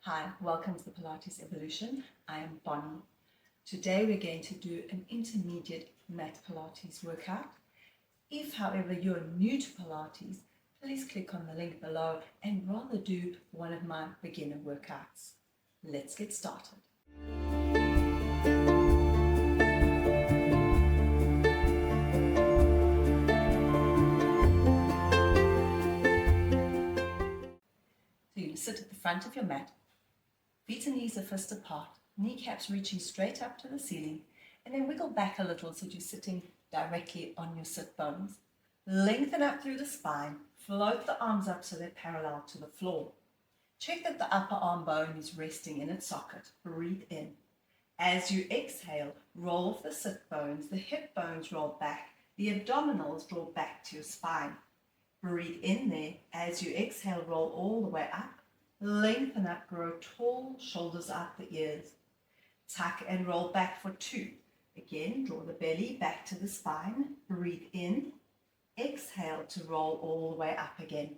Hi, welcome to the Pilates Evolution. I am Bonnie. Today we're going to do an intermediate mat Pilates workout. If, however, you're new to Pilates, please click on the link below and rather do one of my beginner workouts. Let's get started. So you sit at the front of your mat, feet and knees are fist apart, kneecaps reaching straight up to the ceiling, and then wiggle back a little so you're sitting directly on your sit bones. Lengthen up through the spine, float the arms up so they're parallel to the floor. Check that the upper arm bone is resting in its socket. Breathe in. As you exhale, roll off the sit bones, the hip bones roll back, the abdominals draw back to your spine. Breathe in there. As you exhale, roll all the way up. Lengthen up, grow tall, shoulders up the ears. Tuck and roll back for 2. Again, draw the belly back to the spine. Breathe in. Exhale to roll all the way up again.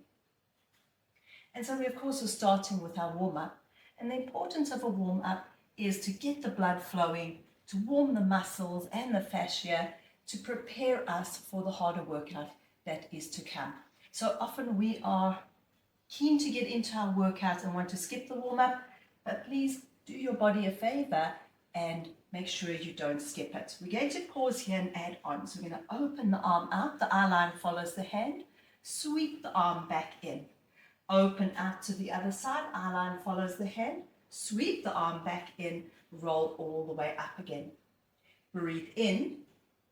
And so we, of course, are starting with our warm-up. And the importance of a warm-up is to get the blood flowing, to warm the muscles and the fascia, to prepare us for the harder workout that is to come. So often we are keen to get into our workout and want to skip the warm-up, but please do your body a favor and make sure you don't skip it. We're going to pause here and add on. So we're going to open the arm out, the eye line follows the hand, sweep the arm back in. Open out to the other side, eye line follows the hand, sweep the arm back in, roll all the way up again. Breathe in,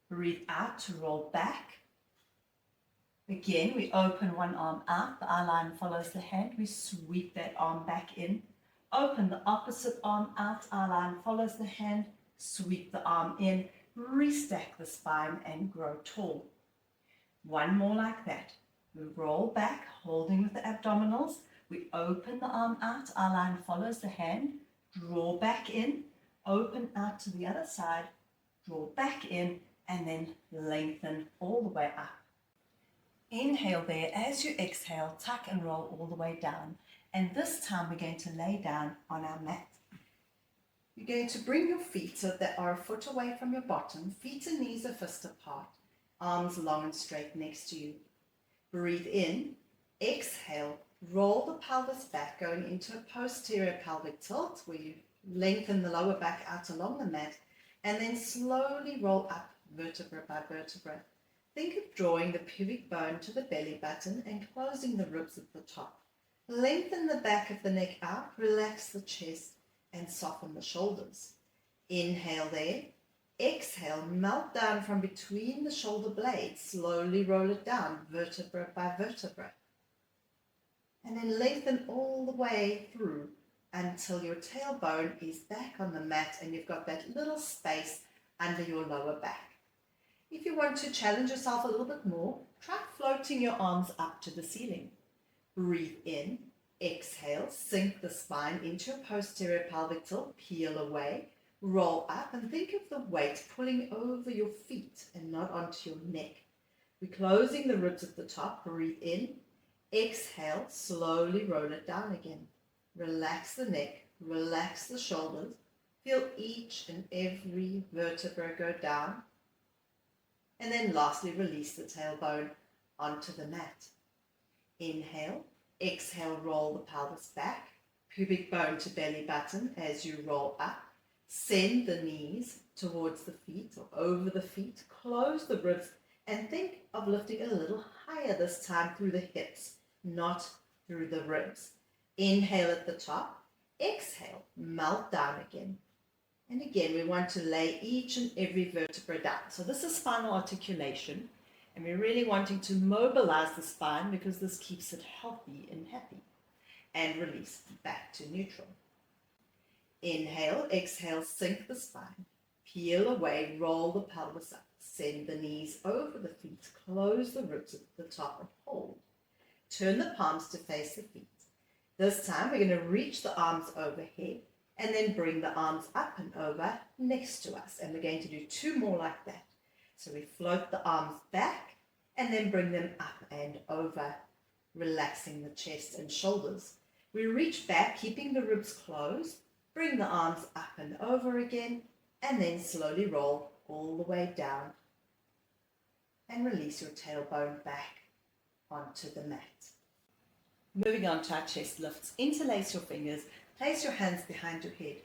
breathe out to roll back. Again, we open one arm out, the eye line follows the hand, we sweep that arm back in. Open the opposite arm out, eye line follows the hand, sweep the arm in, restack the spine and grow tall. One more like that. We roll back, holding with the abdominals. We open the arm out, eye line follows the hand, draw back in, open out to the other side, draw back in, and then lengthen all the way up. Inhale there. As you exhale, tuck and roll all the way down. And this time we're going to lay down on our mat. You're going to bring your feet so that are a foot away from your bottom. Feet and knees are fist apart. Arms long and straight next to you. Breathe in. Exhale. Roll the pelvis back, going into a posterior pelvic tilt where you lengthen the lower back out along the mat. And then slowly roll up vertebra by vertebra. Think of drawing the pubic bone to the belly button and closing the ribs at the top. Lengthen the back of the neck out, relax the chest, and soften the shoulders. Inhale there. Exhale, melt down from between the shoulder blades. Slowly roll it down, vertebra by vertebra. And then lengthen all the way through until your tailbone is back on the mat and you've got that little space under your lower back. If you want to challenge yourself a little bit more, try floating your arms up to the ceiling. Breathe in, exhale, sink the spine into a posterior pelvic tilt, peel away, roll up, and think of the weight pulling over your feet and not onto your neck. We're closing the ribs at the top. Breathe in, exhale, slowly roll it down again. Relax the neck, relax the shoulders, feel each and every vertebra go down. And then lastly, release the tailbone onto the mat. Inhale, exhale, roll the pelvis back, pubic bone to belly button as you roll up. Send the knees towards the feet or over the feet. Close the ribs and think of lifting a little higher this time through the hips, not through the ribs. Inhale at the top, exhale, melt down again. And again, we want to lay each and every vertebra down. So this is spinal articulation, and we're really wanting to mobilize the spine because this keeps it healthy and happy. And release back to neutral. Inhale, exhale, sink the spine. Peel away, roll the pelvis up. Send the knees over the feet. Close the ribs at the top and hold. Turn the palms to face the feet. This time, we're going to reach the arms overhead and then bring the arms up and over next to us. And we're going to do 2 more like that. So we float the arms back and then bring them up and over, relaxing the chest and shoulders. We reach back, keeping the ribs closed, bring the arms up and over again, and then slowly roll all the way down. And release your tailbone back onto the mat. Moving on to our chest lifts. Interlace your fingers, place your hands behind your head.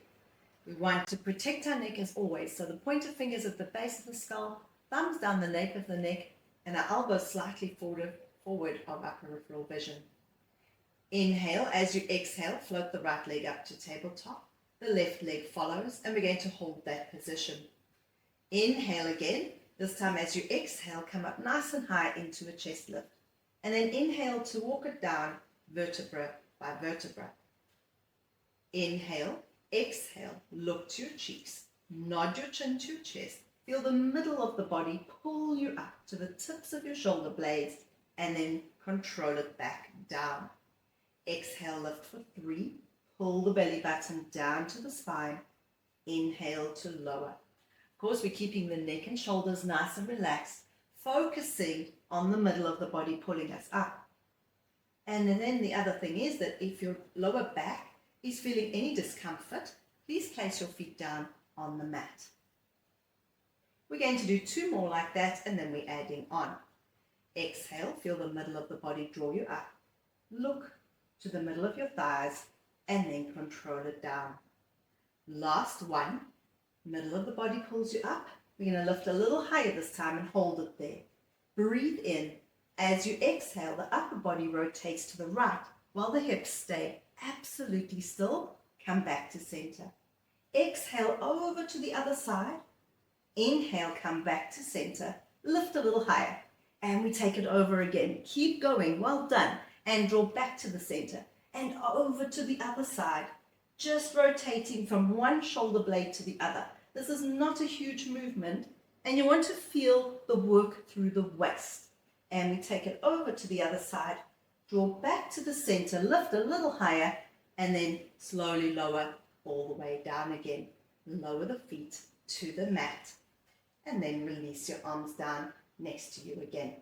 We want to protect our neck as always, so the pointed fingers at the base of the skull, thumbs down the nape of the neck, and our elbows slightly forward of our peripheral vision. Inhale. As you exhale, float the right leg up to tabletop. The left leg follows, and we're going to hold that position. Inhale again. This time as you exhale, come up nice and high into a chest lift. And then inhale to walk it down vertebra by vertebra. Inhale, exhale, look to your cheeks, nod your chin to your chest, feel the middle of the body pull you up to the tips of your shoulder blades, and then control it back down. Exhale, lift for 3, pull the belly button down to the spine, inhale to lower. Of course, we're keeping the neck and shoulders nice and relaxed, focusing on the middle of the body pulling us up. And then the other thing is that if your lower back is feeling any discomfort, please place your feet down on the mat. We're going to do 2 more like that, and then we're adding on. Exhale, feel the middle of the body draw you up. Look to the middle of your thighs, and then control it down. Last one, middle of the body pulls you up. We're going to lift a little higher this time and hold it there. Breathe in. As you exhale, the upper body rotates to the right while the hips stay absolutely still. Come back to center. Exhale over to the other side. Inhale, come back to center. Lift a little higher. And we take it over again. Keep going. Well done. And draw back to the center. And over to the other side. Just rotating from one shoulder blade to the other. This is not a huge movement. And you want to feel the work through the waist. And we take it over to the other side. Draw back to the center. Lift a little higher. And then slowly lower all the way down again. Lower the feet to the mat. And then release your arms down next to you again.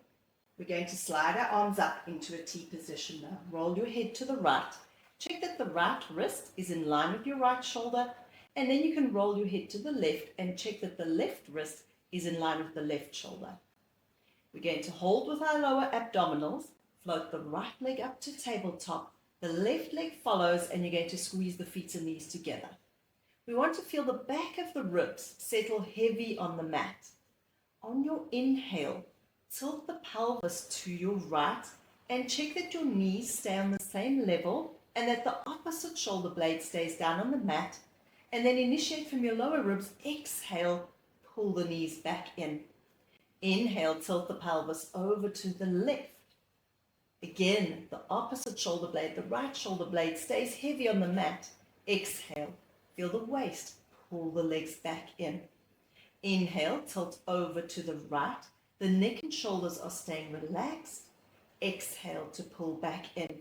We're going to slide our arms up into a T position now. Roll your head to the right. Check that the right wrist is in line with your right shoulder. And then you can roll your head to the left and check that the left wrist is in line with the left shoulder. We're going to hold with our lower abdominals. Float the right leg up to tabletop. The left leg follows, and you're going to squeeze the feet and knees together. We want to feel the back of the ribs settle heavy on the mat. On your inhale, tilt the pelvis to your right and check that your knees stay on the same level and that the opposite shoulder blade stays down on the mat. And then initiate from your lower ribs. Exhale, pull the knees back in. Inhale, tilt the pelvis over to the left. Again, the opposite shoulder blade, the right shoulder blade stays heavy on the mat. Exhale, feel the waist, pull the legs back in. Inhale, tilt over to the right. The neck and shoulders are staying relaxed. Exhale to pull back in.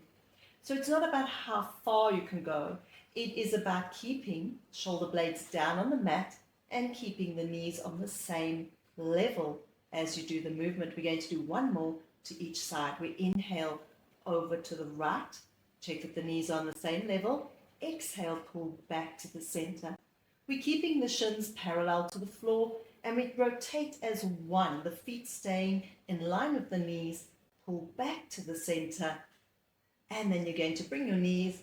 So it's not about how far you can go. It is about keeping shoulder blades down on the mat and keeping the knees on the same level as you do the movement. We're going to do 1 more to each side. We inhale over to the right. Check that the knees are on the same level. Exhale, pull back to the center. We're keeping the shins parallel to the floor, and we rotate as one, the feet staying in line with the knees. Pull back to the center, and then you're going to bring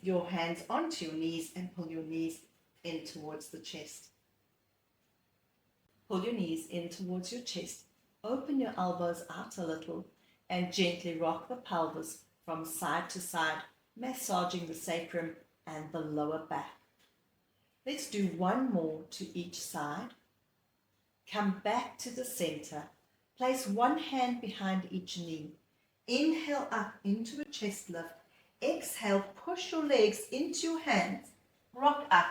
your hands onto your knees and pull your knees in towards the chest. Pull your knees in towards your chest. Open your elbows out a little and gently rock the pelvis from side to side, massaging the sacrum and the lower back. Let's do 1 more to each side. Come back to the center. Place 1 hand behind each knee. Inhale up into a chest lift. Exhale, push your legs into your hands. Rock up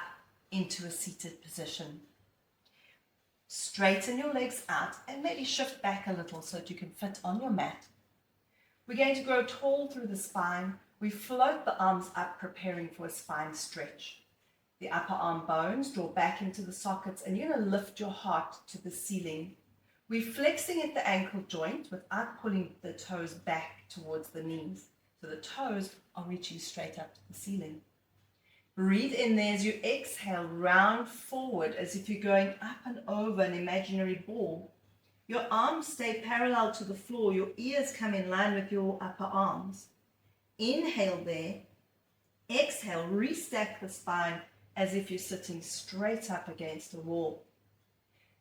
into a seated position. Straighten your legs out and maybe shift back a little so that you can fit on your mat. We're going to grow tall through the spine. We float the arms up, preparing for a spine stretch. The upper arm bones draw back into the sockets, and you're going to lift your heart to the ceiling. We're flexing at the ankle joint without pulling the toes back towards the knees. So the toes are reaching straight up to the ceiling. Breathe in there as you exhale, round forward as if you're going up and over an imaginary ball. Your arms stay parallel to the floor. Your ears come in line with your upper arms. Inhale there. Exhale, restack the spine as if you're sitting straight up against a wall.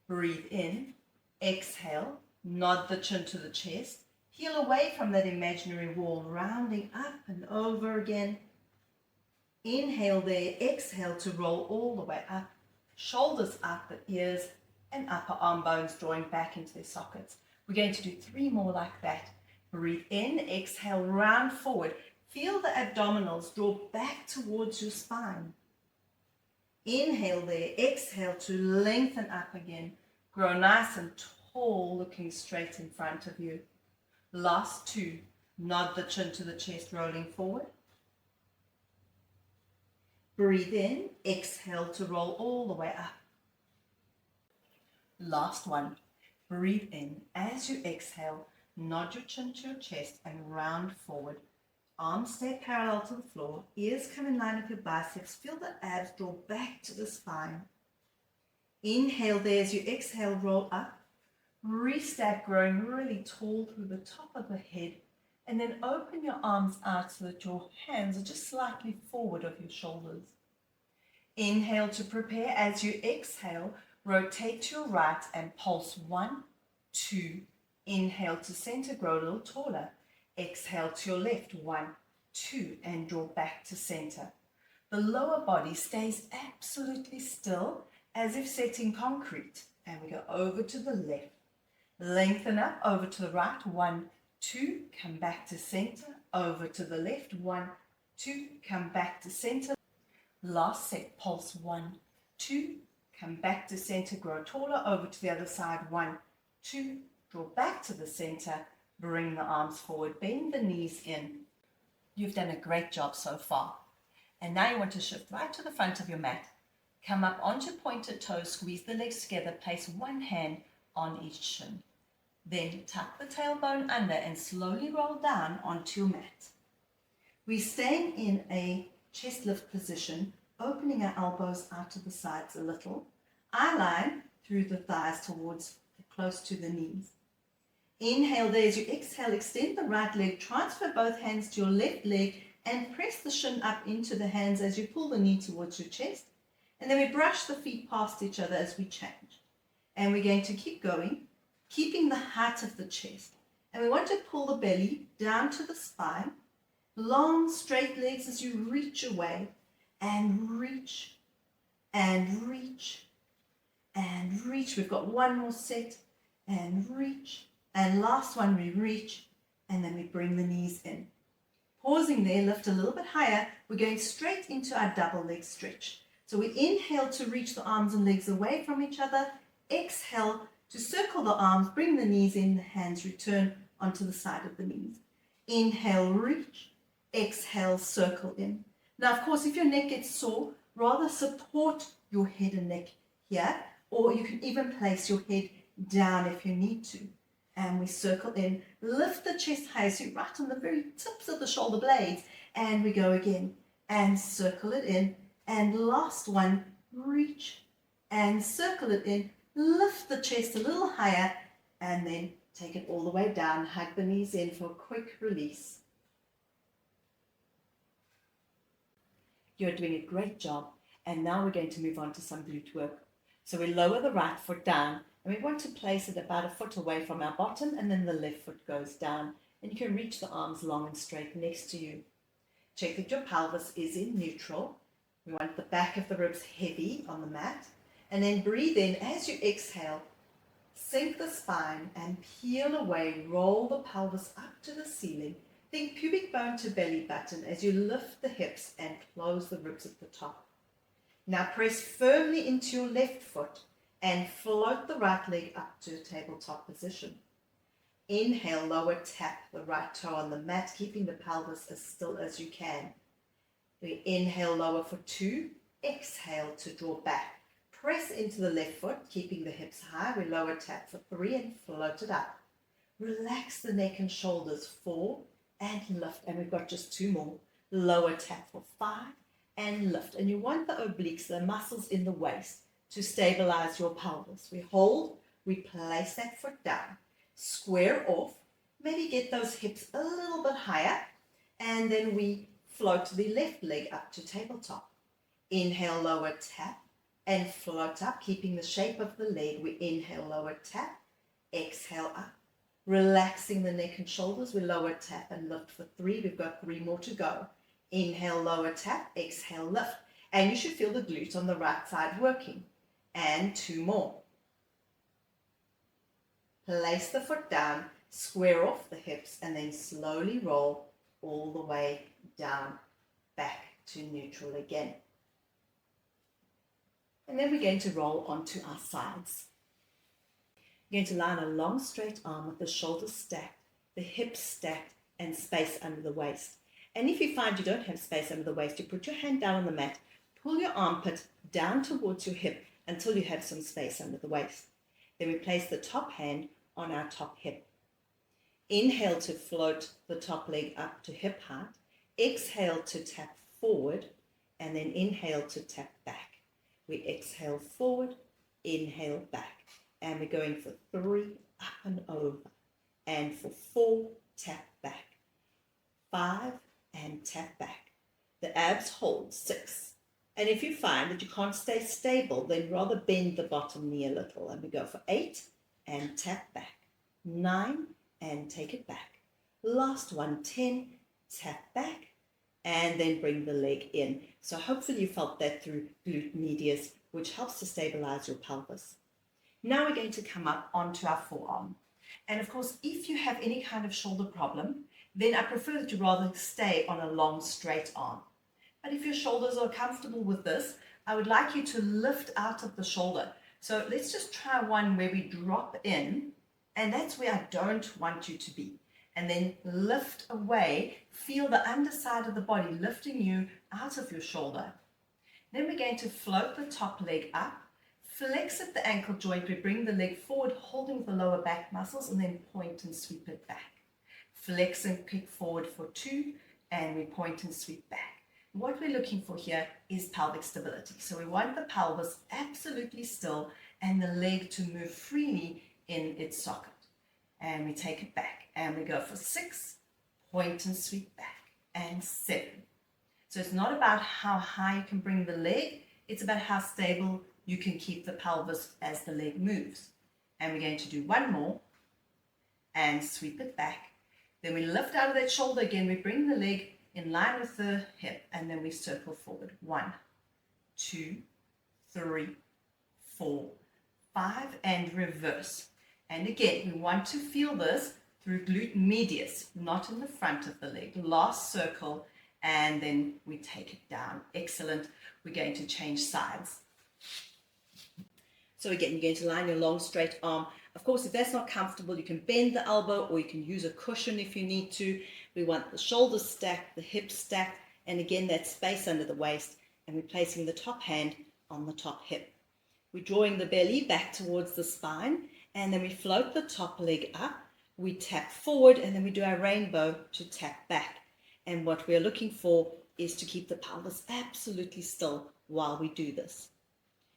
Breathe in. Exhale, nod the chin to the chest. Heel away from that imaginary wall, rounding up and over again. Inhale there, exhale to roll all the way up. Shoulders up, the ears and upper arm bones drawing back into their sockets. We're going to do 3 more like that. Breathe in, exhale, round forward. Feel the abdominals draw back towards your spine. Inhale there, exhale to lengthen up again. Grow nice and tall, looking straight in front of you. Last 2. Nod the chin to the chest, rolling forward. Breathe in, exhale to roll all the way up. Last 1. Breathe in. As you exhale, nod your chin to your chest and round forward. Arms stay parallel to the floor. Ears come in line with your biceps. Feel the abs draw back to the spine. Inhale there as you exhale, roll up. Restack, growing really tall through the top of the head. And then open your arms out so that your hands are just slightly forward of your shoulders. Inhale to prepare. As you exhale, rotate to your right and pulse 1, 2. Inhale to center, grow a little taller. Exhale to your left, 1, 2, and draw back to center. The lower body stays absolutely still as if setting concrete. And we go over to the left. Lengthen up, over to the right, 1, 2, come back to center, over to the left, 1, 2, come back to center. Last set, pulse 1, 2, come back to center, grow taller, over to the other side, 1, 2, draw back to the center, bring the arms forward, bend the knees in. You've done a great job so far. And now you want to shift right to the front of your mat. Come up onto pointed toes, squeeze the legs together, place 1 hand on each shin. Then tuck the tailbone under and slowly roll down onto your mat. We're staying in a chest lift position, opening our elbows out to the sides a little. Eye line through the thighs towards close to the knees. Inhale there as you exhale, extend the right leg, transfer both hands to your left leg and press the shin up into the hands as you pull the knee towards your chest. And then we brush the feet past each other as we change. And we're going to keep going, keeping the height of the chest. And we want to pull the belly down to the spine. Long, straight legs as you reach away and reach and reach and reach. We've got 1 more set and reach. And last one, we reach and then we bring the knees in. Pausing there, lift a little bit higher. We're going straight into our double leg stretch. So we inhale to reach the arms and legs away from each other. Exhale to circle the arms, bring the knees in, the hands return onto the side of the knees. Inhale, reach. Exhale, circle in. Now, of course, if your neck gets sore, rather support your head and neck here, or you can even place your head down if you need to. And we circle in, lift the chest high, so you're right on the very tips of the shoulder blades, and we go again, and circle it in, and last one, reach, and circle it in, lift the chest a little higher, and then take it all the way down, hug the knees in for a quick release. You're doing a great job, and now we're going to move on to some glute work. So we lower the right foot down, and we want to place it about a foot away from our bottom, and then the left foot goes down, and you can reach the arms long and straight next to you. Check that your pelvis is in neutral. We want the back of the ribs heavy on the mat, and then breathe in as you exhale. Sink the spine and peel away, roll the pelvis up to the ceiling. Think pubic bone to belly button as you lift the hips and close the ribs at the top. Now press firmly into your left foot and float the right leg up to a tabletop position. Inhale, lower tap the right toe on the mat, keeping the pelvis as still as you can. We inhale, lower for 2. Exhale to draw back. Press into the left foot, keeping the hips high. We lower tap for 3 and float it up. Relax the neck and shoulders. 4 and lift. And we've got just 2 more. Lower tap for 5 and lift. And you want the obliques, the muscles in the waist, to stabilize your pelvis. We hold, we place that foot down, square off, maybe get those hips a little bit higher, and then we float the left leg up to tabletop. Inhale, lower tap, and float up, keeping the shape of the leg. We inhale, lower tap, exhale up, relaxing the neck and shoulders. We lower tap and lift for 3. We've got 3 more to go. Inhale, lower tap, exhale, lift. And you should feel the glutes on the right side working. And 2 more. Place the foot down, square off the hips, and then slowly roll all the way down, back to neutral again. And then we're going to roll onto our sides. You're going to lie on a long straight arm with the shoulders stacked, the hips stacked, and space under the waist. And if you find you don't have space under the waist, you put your hand down on the mat, pull your armpit down towards your hip until you have some space under the waist. Then we place the top hand on our top hip. Inhale to float the top leg up to hip height. Exhale to tap forward, and then inhale to tap back. We exhale forward, inhale back. And we're going for 3, up and over. And for 4, tap back. 5, and tap back. The abs hold. 6. And if you find that you can't stay stable, then rather bend the bottom knee a little. And we go for 8, and tap back. 9, and take it back. Last one, 10, tap back, and then bring the leg in. So hopefully you felt that through glute medius, which helps to stabilize your pelvis. Now we're going to come up onto our forearm. And of course, if you have any kind of shoulder problem, then I prefer that you rather stay on a long straight arm. But if your shoulders are comfortable with this, I would like you to lift out of the shoulder. So let's just try one where we drop in, and that's where I don't want you to be. And then lift away, feel the underside of the body lifting you out of your shoulder. Then we're going to float the top leg up, flex at the ankle joint, we bring the leg forward, holding the lower back muscles, and then point and sweep it back. Flex and kick forward for 2, and we point and sweep back. What we're looking for here is pelvic stability. So we want the pelvis absolutely still and the leg to move freely in its socket. And we take it back, and we go for 6, point and sweep back, and 7. So it's not about how high you can bring the leg, it's about how stable you can keep the pelvis as the leg moves. And we're going to do 1 more, and sweep it back. Then we lift out of that shoulder again, we bring the leg in line with the hip, and then we circle forward. 1, 2, 3, 4, 5, and reverse. And again, we want to feel this through glute medius, not in the front of the leg. Last circle, and then we take it down. Excellent. We're going to change sides. So again, you're going to line your long straight arm. Of course, if that's not comfortable, you can bend the elbow, or you can use a cushion if you need to. We want the shoulders stacked, the hips stacked, and again, that space under the waist, and we're placing the top hand on the top hip. We're drawing the belly back towards the spine, and then we float the top leg up. We tap forward, and then we do our rainbow to tap back. And what we're looking for is to keep the pelvis absolutely still while we do this.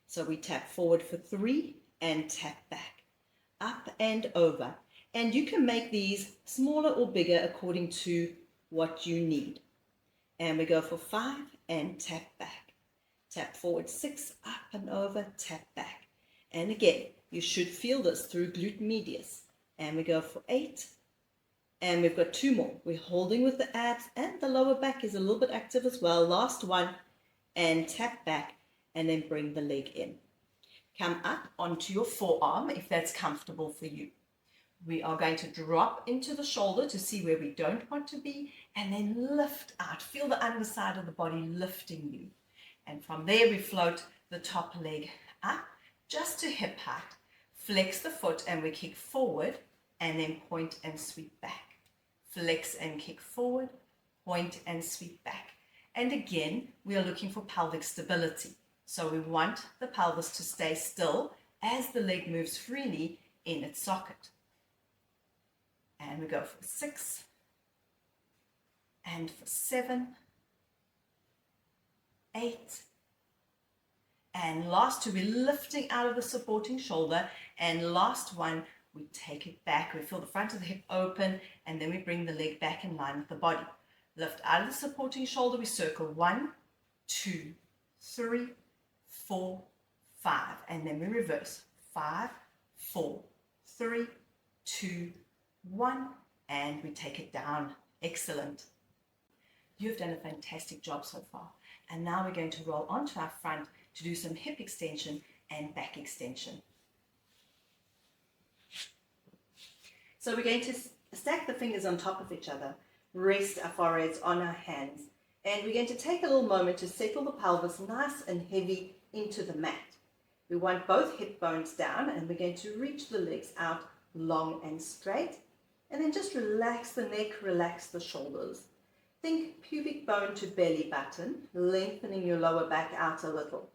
So we tap forward for 3 and tap back, up and over. And you can make these smaller or bigger according to what you need. And we go for 5 and tap back. Tap forward 6, up and over, tap back. And again, you should feel this through glute medius. And we go for 8. And we've got 2 more. We're holding with the abs, and the lower back is a little bit active as well. Last one, and tap back, and then bring the leg in. Come up onto your forearm if that's comfortable for you. We are going to drop into the shoulder to see where we don't want to be, and then lift out. Feel the underside of the body lifting you. And from there, we float the top leg up just to hip height. Flex the foot, and we kick forward, and then point and sweep back. Flex and kick forward, point and sweep back. And again, we are looking for pelvic stability. So we want the pelvis to stay still as the leg moves freely in its socket. And we go for 6, and for 7, 8, and last 2, we're lifting out of the supporting shoulder, and last 1, we take it back. We feel the front of the hip open, and then we bring the leg back in line with the body. Lift out of the supporting shoulder, we circle 1, 2, 3, 4, 5, and then we reverse. 5, 4, 3, 2, 1, and we take it down. Excellent. You've done a fantastic job so far. And now we're going to roll onto our front to do some hip extension and back extension. So we're going to stack the fingers on top of each other, rest our foreheads on our hands, and we're going to take a little moment to settle the pelvis nice and heavy into the mat. We want both hip bones down, and we're going to reach the legs out long and straight, and then just relax the neck, relax the shoulders. Think pubic bone to belly button, lengthening your lower back out a little.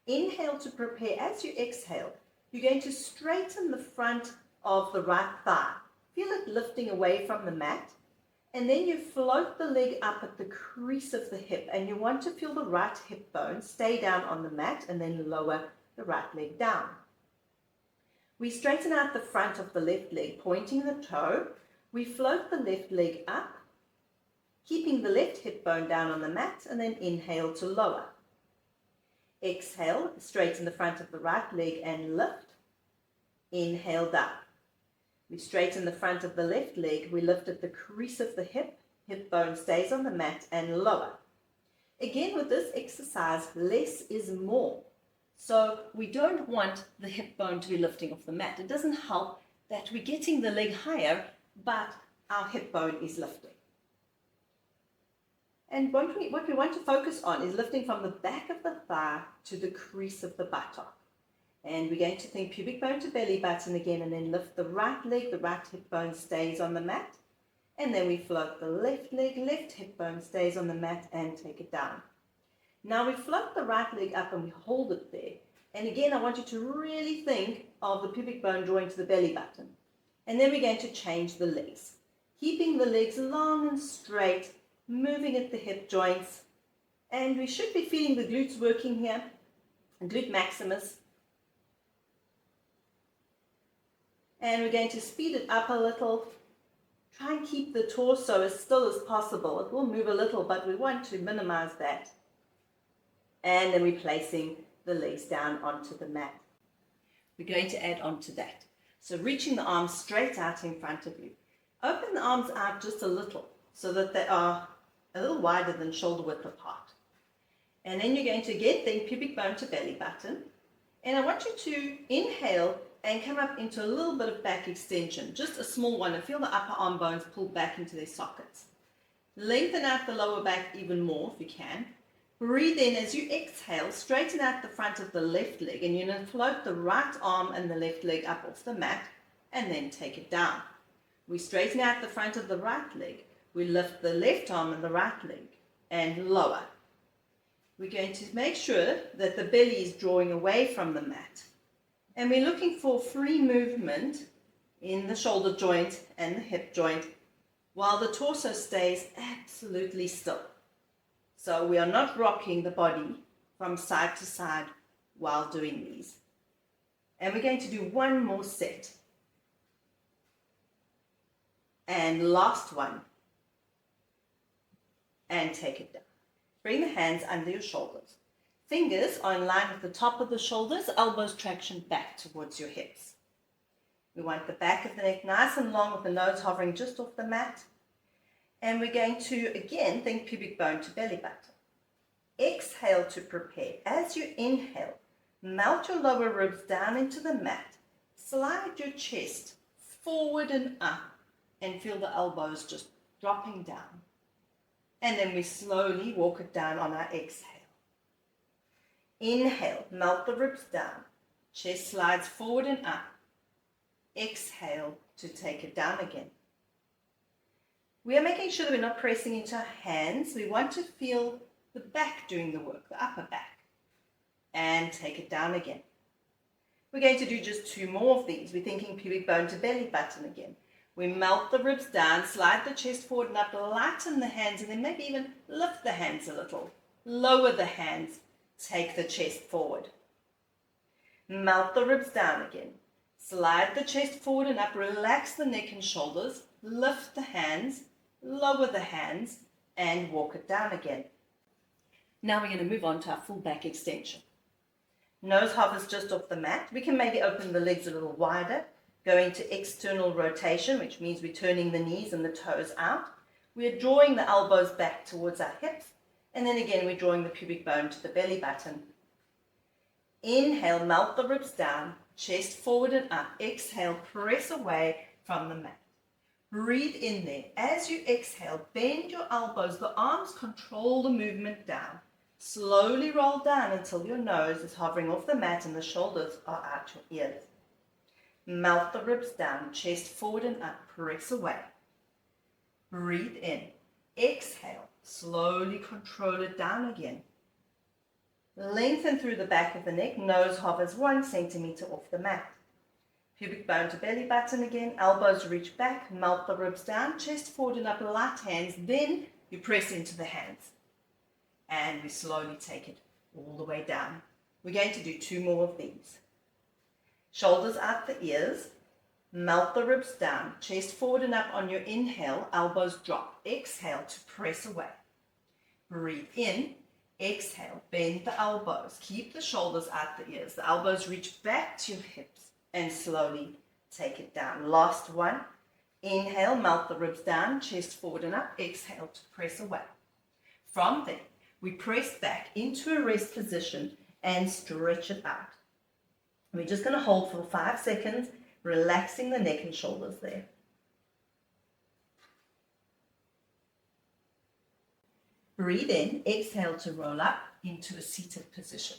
Inhale to prepare. As you exhale, you're going to straighten the front of the right thigh. Feel it lifting away from the mat. And then you float the leg up at the crease of the hip, and you want to feel the right hip bone stay down on the mat and then lower the right leg down. We straighten out the front of the left leg, pointing the toe. We float the left leg up, keeping the left hip bone down on the mat, and then inhale to lower. Exhale, straighten the front of the right leg and lift. Inhale down. We straighten the front of the left leg, we lift at the crease of the hip bone stays on the mat and lower. Again, with this exercise, less is more. So we don't want the hip bone to be lifting off the mat. It doesn't help that we're getting the leg higher, but our hip bone is lifting. And what we want to focus on is lifting from the back of the thigh to the crease of the buttock. And we're going to think pubic bone to belly button again, and then lift the right leg, the right hip bone stays on the mat. And then we float the left leg, left hip bone stays on the mat, and take it down. Now we float the right leg up and we hold it there. And again, I want you to really think of the pubic bone drawing to the belly button. And then we're going to change the legs. Keeping the legs long and straight, moving at the hip joints. And we should be feeling the glutes working here, glute maximus. And we're going to speed it up a little. Try and keep the torso as still as possible. It will move a little, but we want to minimize that. And then we're placing the legs down onto the mat. We're going to add on to that. So reaching the arms straight out in front of you. Open the arms out just a little so that they are a little wider than shoulder width apart. And then you're going to again think pubic bone to belly button. And I want you to inhale and come up into a little bit of back extension, just a small one, and feel the upper arm bones pull back into their sockets. Lengthen out the lower back even more if you can. Breathe in as you exhale, straighten out the front of the left leg, and you're going to float the right arm and the left leg up off the mat, and then take it down. We straighten out the front of the right leg. We lift the left arm and the right leg, and lower. We're going to make sure that the belly is drawing away from the mat. And we're looking for free movement in the shoulder joint and the hip joint while the torso stays absolutely still. So we are not rocking the body from side to side while doing these. And we're going to do one more set. And last one. And take it down. Bring the hands under your shoulders. Fingers are in line with the top of the shoulders, elbows traction back towards your hips. We want the back of the neck nice and long with the nose hovering just off the mat. And we're going to, again, think pubic bone to belly button. Exhale to prepare. As you inhale, melt your lower ribs down into the mat. Slide your chest forward and up and feel the elbows just dropping down. And then we slowly walk it down on our exhale. Inhale, melt the ribs down. Chest slides forward and up. Exhale to take it down again. We are making sure that we're not pressing into our hands. We want to feel the back doing the work, the upper back. And take it down again. We're going to do just 2 more of these. We're thinking pubic bone to belly button again. We melt the ribs down, slide the chest forward and up, lighten the hands, and then maybe even lift the hands a little. Lower the hands, take the chest forward. Melt the ribs down again. Slide the chest forward and up, relax the neck and shoulders, lift the hands, lower the hands, and walk it down again. Now we're going to move on to our full back extension. Nose hovers just off the mat. We can maybe open the legs a little wider, going to external rotation, which means we're turning the knees and the toes out. We're drawing the elbows back towards our hips, and then again we're drawing the pubic bone to the belly button. Inhale, melt the ribs down, chest forward and up. Exhale, press away from the mat. Breathe in there. As you exhale, bend your elbows. The arms control the movement down. Slowly roll down until your nose is hovering off the mat and the shoulders are out your ears. Melt the ribs down, chest forward and up, press away. Breathe in. Exhale, slowly control it down again. Lengthen through the back of the neck, nose hovers 1 centimeter off the mat. Pubic bone to belly button again, elbows reach back, melt the ribs down, chest forward and up, light hands, then you press into the hands. And we slowly take it all the way down. We're going to do 2 more of these. Shoulders out the ears, melt the ribs down, chest forward and up on your inhale, elbows drop. Exhale to press away. Breathe in, exhale, bend the elbows, keep the shoulders out the ears, the elbows reach back to your hips and slowly take it down. Last one, inhale, melt the ribs down, chest forward and up, exhale to press away. From there, we press back into a rest position and stretch it out. We're just going to hold for 5 seconds, relaxing the neck and shoulders there. Breathe in, exhale to roll up into a seated position.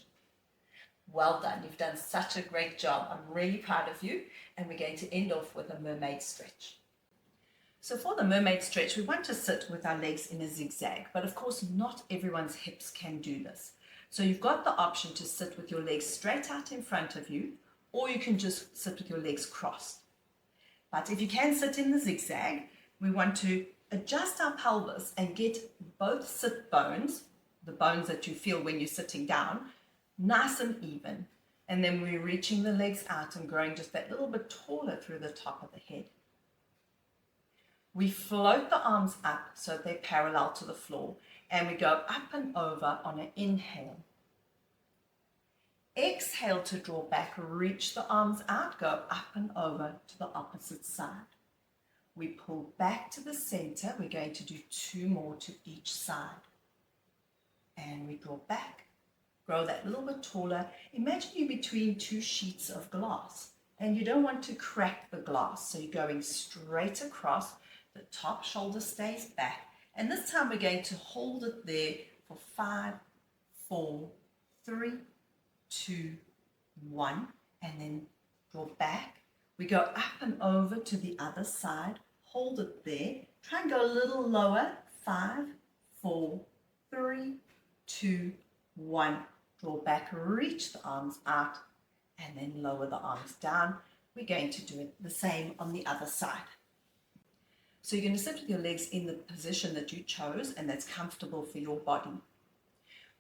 Well done, you've done such a great job. I'm really proud of you, and we're going to end off with a mermaid stretch. So for the mermaid stretch, we want to sit with our legs in a zigzag, but of course not everyone's hips can do this. So you've got the option to sit with your legs straight out in front of you, or you can just sit with your legs crossed. But if you can sit in the zigzag, we want to adjust our pelvis and get both sit bones, the bones that you feel when you're sitting down, nice and even. And then we're reaching the legs out and growing just that little bit taller through the top of the head. We float the arms up so they're parallel to the floor, and we go up and over on an inhale. Exhale to draw back, reach the arms out, go up and over to the opposite side. We pull back to the center. We're going to do 2 more to each side. And we draw back, grow that little bit taller. Imagine you're between 2 sheets of glass, and you don't want to crack the glass, so you're going straight across. The top shoulder stays back, and this time we're going to hold it there for 5, 4, 3, 2, 1, and then draw back. We go up and over to the other side, hold it there, try and go a little lower, 5, 4, 3, 2, 1, draw back, reach the arms out, and then lower the arms down. We're going to do it the same on the other side. So you're going to sit with your legs in the position that you chose and that's comfortable for your body.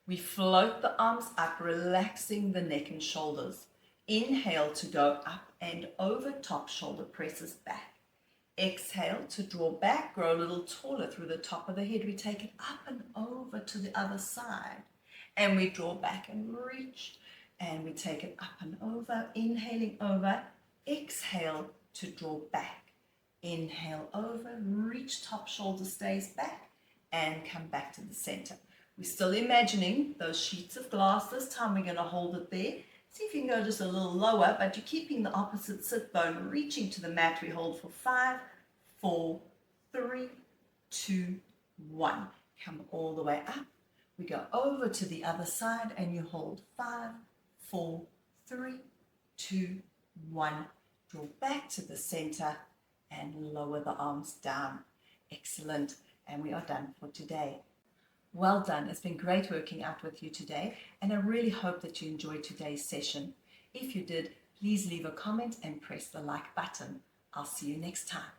We float the arms up, relaxing the neck and shoulders. Inhale to go up and over, top shoulder presses back. Exhale to draw back, grow a little taller through the top of the head. We take it up and over to the other side. And we draw back and reach. And we take it up and over, inhaling over. Exhale to draw back. Inhale over, reach, top shoulder stays back, and come back to the center. We're still imagining those sheets of glass. This time we're going to hold it there. See if you can go just a little lower, but you're keeping the opposite sit bone reaching to the mat. We hold for 5, 4, 3, 2, 1. Come all the way up. We go over to the other side, and you hold 5, 4, 3, 2, 1. Draw back to the center and lower the arms down. Excellent. And we are done for today. Well done. It's been great working out with you today, and I really hope that you enjoyed today's session. If you did, please leave a comment and press the like button. I'll see you next time.